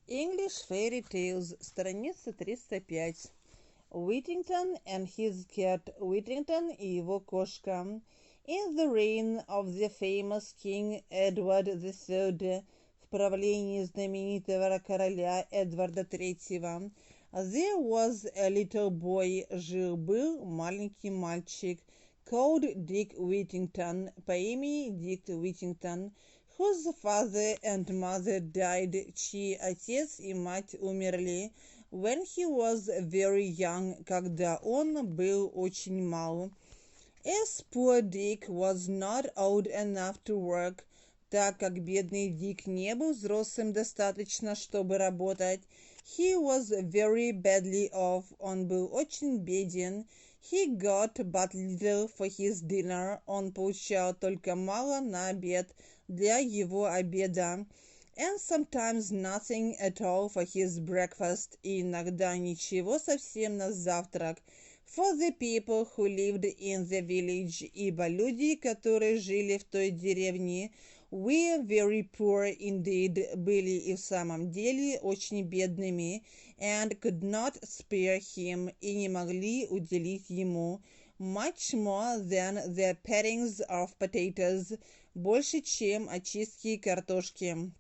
English Fairy Tales, страница 305. Whittington and his cat, Whittington и его кошка. In the reign of the famous King Edward III, в правлении знаменитого короля Эдварда III, there was a little boy, жил-был маленький мальчик, called Dick Whittington, по имени Дик Whittington, whose father and mother died, чьи отец и мать умерли, when he was very young, когда он был очень мал. As poor Dick was not old enough to work, так как бедный Дик не был взрослым достаточно, чтобы работать, he was very badly off, он был очень беден. He got but little for his dinner, он получал только мало на обед для его обеда, and sometimes nothing at all for his breakfast, и иногда ничего совсем на завтрак. For the people who lived in the village, ибо люди, которые жили в той деревне, were very poor indeed, были и в самом деле очень бедными, and could not spare him, и не могли уделить ему much more than the parings of potatoes, больше, чем очистки картошки.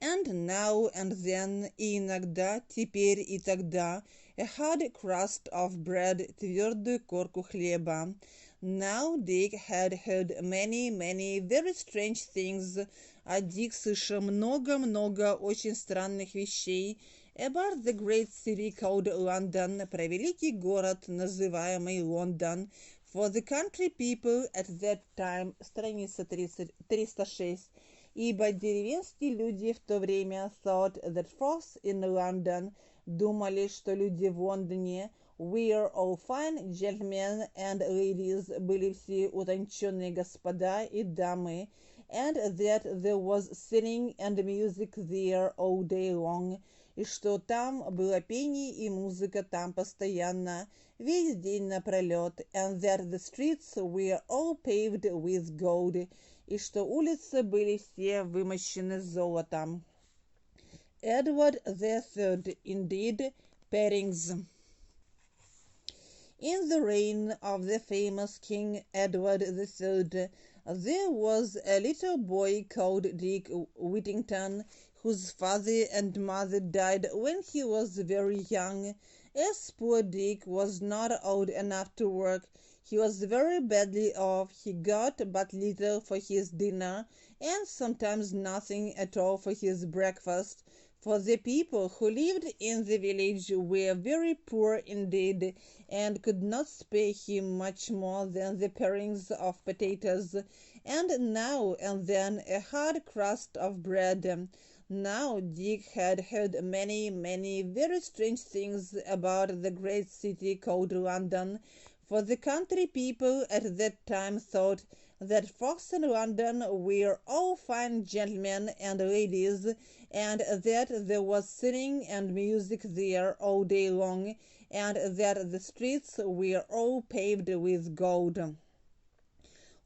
And now and then, и иногда, теперь и тогда, a hard crust of bread, твердую корку хлеба. Now Dick had heard many very strange things, а Дик слышал много очень странных вещей about the great city called London, про великий город, называемый Лондон, for the country people at that time, страница 306, ибо деревенские люди в то время thought that folks in London, думали, что люди в Лондоне were all fine gentlemen and ladies, были все утонченные господа и дамы, and that there was singing and music there all day long, и что там было пение и музыка там постоянно, весь день напролет, and that the streets were all paved with gold, и что улицы были все вымощены золотом. Edward III, indeed, pairings. In the reign of the famous King Edward III, there was a little boy called Dick Whittington, whose father and mother died when he was very young. As poor Dick was not old enough to work, he was very badly off. He got but little for his dinner, and sometimes nothing at all for his breakfast. For the people who lived in the village were very poor indeed, and could not spare him much more than the parings of potatoes, and now and then a hard crust of bread. Now Dick had heard many very strange things about the great city called London, for the country people at that time thought that folks in London were all fine gentlemen and ladies, and that there was singing and music there all day long, and that the streets were all paved with gold.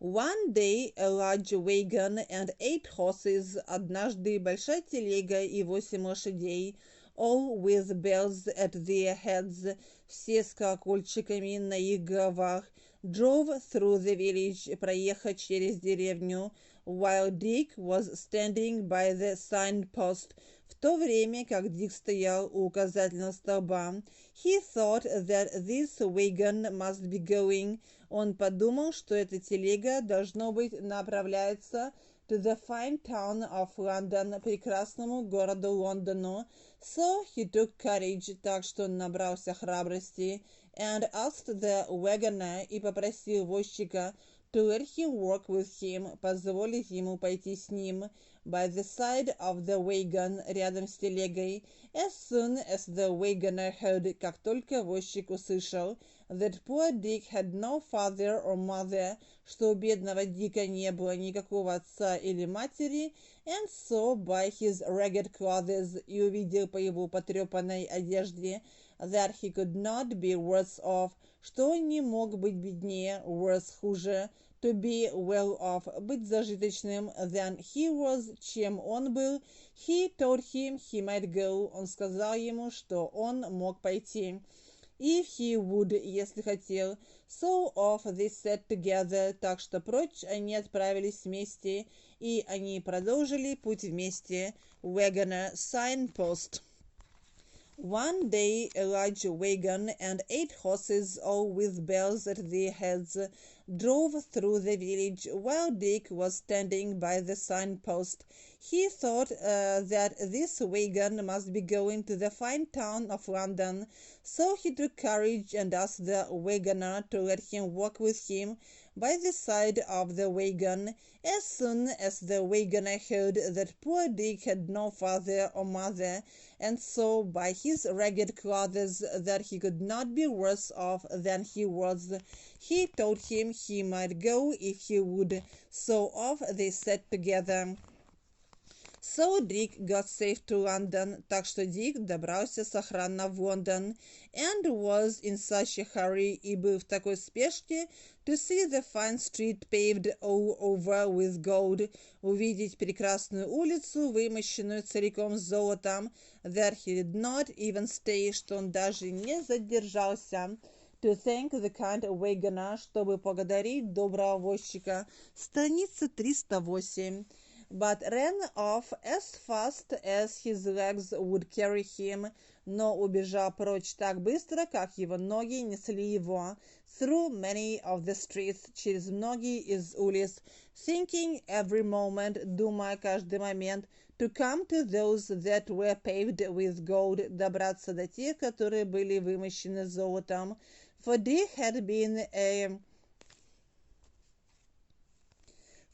One day a large wagon and 8 horses, однажды большая телега и 8 лошадей, all with bells at their heads, все с колокольчиками на их головах, drove through the village, проехать через деревню, while Dick was standing by the signpost, в то время как Дик стоял у указательного столба. He thought that this wagon must be going. Он подумал, что эта телега, должно быть, направляется to the fine town of London, прекрасному городу Лондону. So he took courage, так что он набрался храбрости, and asked the wagoner, и попросил возчика to let him work with him, позволить ему пойти с ним, by the side of the wagon, рядом с телегой. As soon as the wagoner heard, как только возчик услышал, that poor Dick had no father or mother, что у бедного Дика не было никакого отца или матери, and saw by his ragged clothes, и увидел по его потрепанной одежде, that he could not be worse off, что он не мог быть беднее, worse хуже, to be well off, быть зажиточным, than he was, чем он был. He told him he might go, он сказал ему, что он мог пойти. If he would, если хотел. So off they set together, так что прочь они отправились вместе, и они продолжили путь вместе. Wagoner, signpost. One day a large wagon and 8 horses, all with bells at their heads, drove through the village while Dick was standing by the signpost. He thought that this wagon must be going to the fine town of London, so he took courage and asked the wagoner to let him walk with him by the side of the wagon. As soon as the wagoner heard that poor Dick had no father or mother, and saw by his ragged clothes that he could not be worse off than he was, he told him he might go if he would. So off they set together. So Dick got safe to London, так что Дик добрался сохранно в Лондон, and was in such a hurry, и был в такой спешке, to see the fine street paved all over with gold, увидеть прекрасную улицу, вымощенную целиком золотом, that he did not even stay, что он даже не задержался, to thank the kind wagoner, чтобы поблагодарить доброго возчика. Страница 308. But ran off as fast as his legs would carry him, но убежал прочь так быстро, как его ноги несли его, through many of the streets, через многие из улиц, thinking every moment, думая каждый момент, to come to those that were paved with gold, добраться до тех, которые были вымощены золотом, for Dick had been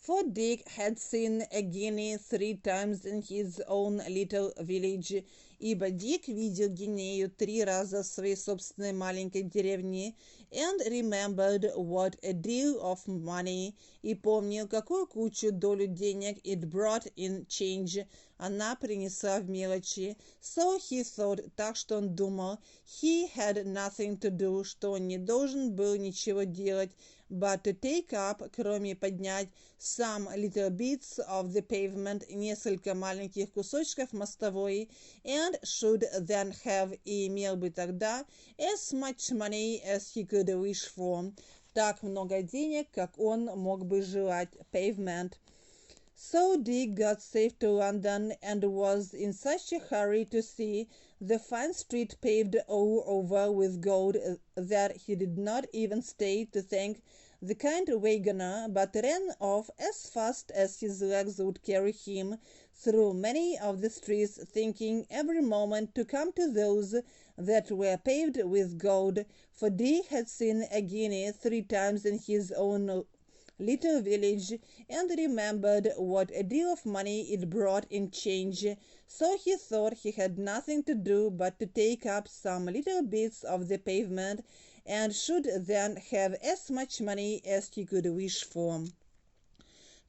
For Dick had seen a guinea 3 times in his own little village, ибо Дик видел гинею 3 раза в своей собственной маленькой деревне, and remembered what a deal of money, и помнил, какую кучу долю денег it brought in change, она принесла в мелочи. So he thought, так что он думал, he had nothing to do, что он не должен был ничего делать, but to take up, кроме поднять, some little bits of the pavement, несколько маленьких кусочков мостовой, and should then have, и имел бы тогда, as much money as he could wish for, так много денег, как он мог бы желать, pavement. So Dick got safe to London, and was in such a hurry to see the fine street paved all over with gold, that he did not even stay to thank the kind wagoner, but ran off as fast as his legs would carry him, through many of the streets, thinking every moment to come to those that were paved with gold, for Dick had seen a guinea 3 times in his own little village, and remembered what a deal of money it brought in change. So he thought he had nothing to do but to take up some little bits of the pavement, and should then have as much money as he could wish for.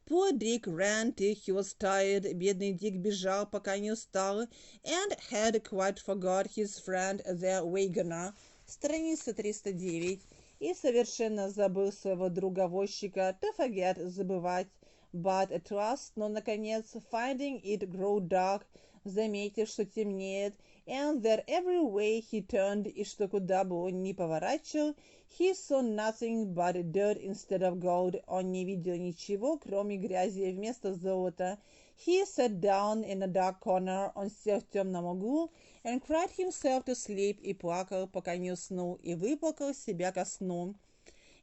Poor Dick ran till he was tired, бедный Дик бежал, пока не устал, and had quite forgot his friend the wagoner. Страница 309. И совершенно забыл своего друга-возчика, to forget, забывать, but at last, но наконец, finding it grow dark, заметив, что темнеет, and that every way he turned, и что куда бы он ни поворачивал, he saw nothing but dirt instead of gold, он не видел ничего, кроме грязи вместо золота. He sat down in a dark corner, он сел в темном углу, and cried himself to sleep, и плакал, пока не уснул, и выплакал себя ко сну.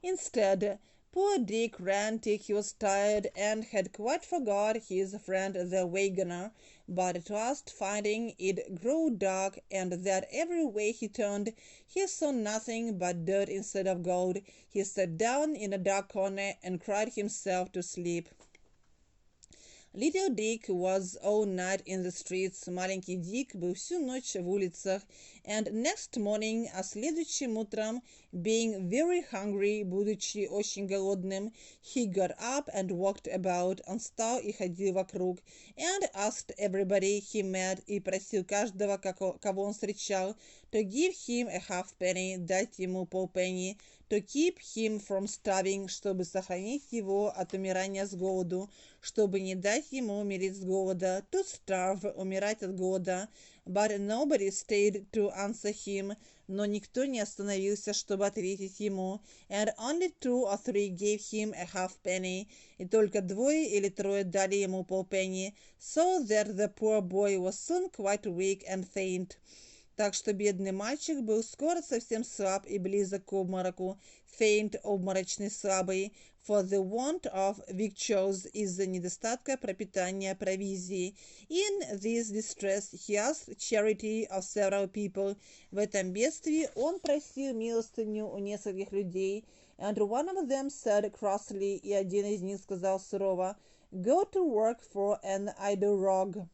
Instead, poor Dick ran till he was tired, and had quite forgot his friend the wagoner, but at last, finding it grow dark, and that every way he turned, he saw nothing but dirt instead of gold, he sat down in a dark corner, and cried himself to sleep. Little Dick was all night in the streets, маленький Дик был всю ночь в улицах, and next morning, а следующим утром, being very hungry, будучи очень голодным, he got up and walked about, он встал и ходил вокруг, and asked everybody he met, и просил каждого, кого он встречал, to give him a halfpenny, дать ему полпенни, to keep him from starving, чтобы сохранить его от умирания с голоду, чтобы не дать ему умереть с голода, to starve, умирать от голода. But nobody stayed to answer him, но никто не остановился, чтобы ответить ему. And only 2 or 3 gave him a halfpenny, и только 2 или 3 дали ему полпенни, so that the poor boy was soon quite weak and faint. Так что бедный мальчик был скоро совсем слаб и близок к обмороку, faint, обморочный, слабый, for the want of victuals, из-за недостатка пропитания, провизии. In this distress he asked charity of several people. В этом бедствии он просил милостыню у нескольких людей, and one of them said crossly, и один из них сказал сурово, go to work for an idle rog.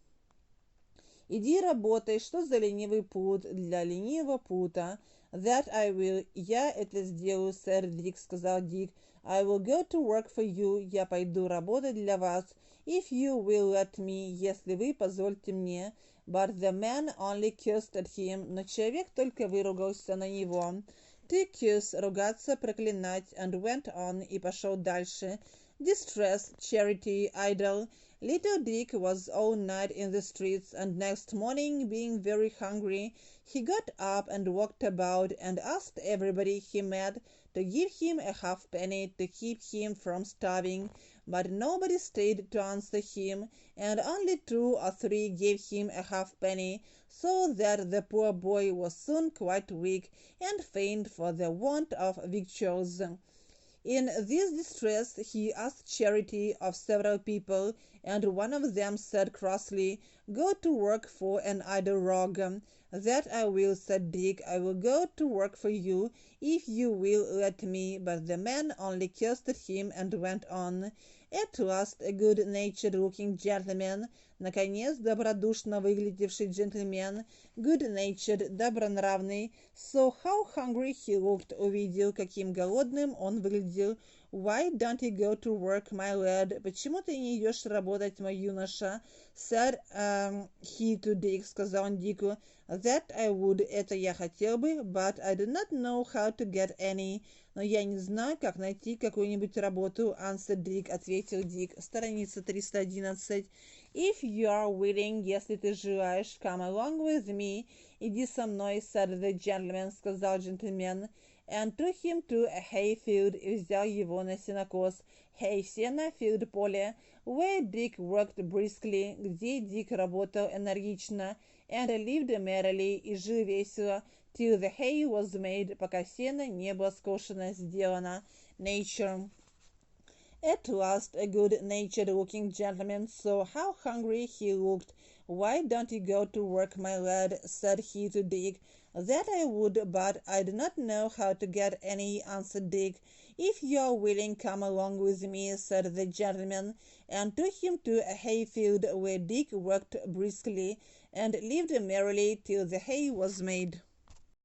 Иди работай, что за ленивый пут, для ленивого пута. That I will, я это сделаю, сэр Дик, сказал Дик. I will go to work for you, я пойду работать для вас. If you will let me, если вы позвольте мне. But the man only cursed at him, но человек только выругался на него. To curse, ругаться, проклинать, and went on, и пошел дальше. Distress, charity, idle. Little Dick was all night in the streets, and next morning, being very hungry, he got up and walked about, and asked everybody he met to give him a halfpenny to keep him from starving, but nobody stayed to answer him, and only 2 or 3 gave him a halfpenny, so that the poor boy was soon quite weak and faint for the want of victuals. In this distress he asked charity of several people, and one of them said crossly, go to work for an idle rog. That I will, said Dick, I will go to work for you, if you will let me. But the man only cursed at him and went on. At last a good-natured looking gentleman, наконец добродушно выглядевший джентльмен, good-natured, добронравный, saw how hungry he looked, увидел, каким голодным он выглядел. Why don't you go to work, my lad? Почему ты не идешь работать, мой юноша? Said he to Dick, сказал он Дику. That I would, это я хотел бы, but I do not know how to get any. Но я не знаю, как найти какую-нибудь работу, answered Dick, ответил Дик. Страница 311. If you are willing, если ты желаешь, come along with me, иди со мной, said the gentleman, сказал джентльмен. And took him to a hayfield, и взял его на сенокос. Hay, сено, field, поле, where Dick worked briskly, где Дик работал энергично, and lived merrily, и жил весело, till the hay was made, пока сено не было скошено, сделано. Nature. At last a good-natured looking gentleman saw how hungry he looked. Why don't you go to work, my lad? Said he to Dick. That I would, but I do not know how to get any, answered Dick. If you are willing, come along with me, said the gentleman, and took him to a hayfield where Dick worked briskly, and lived merrily till the hay was made.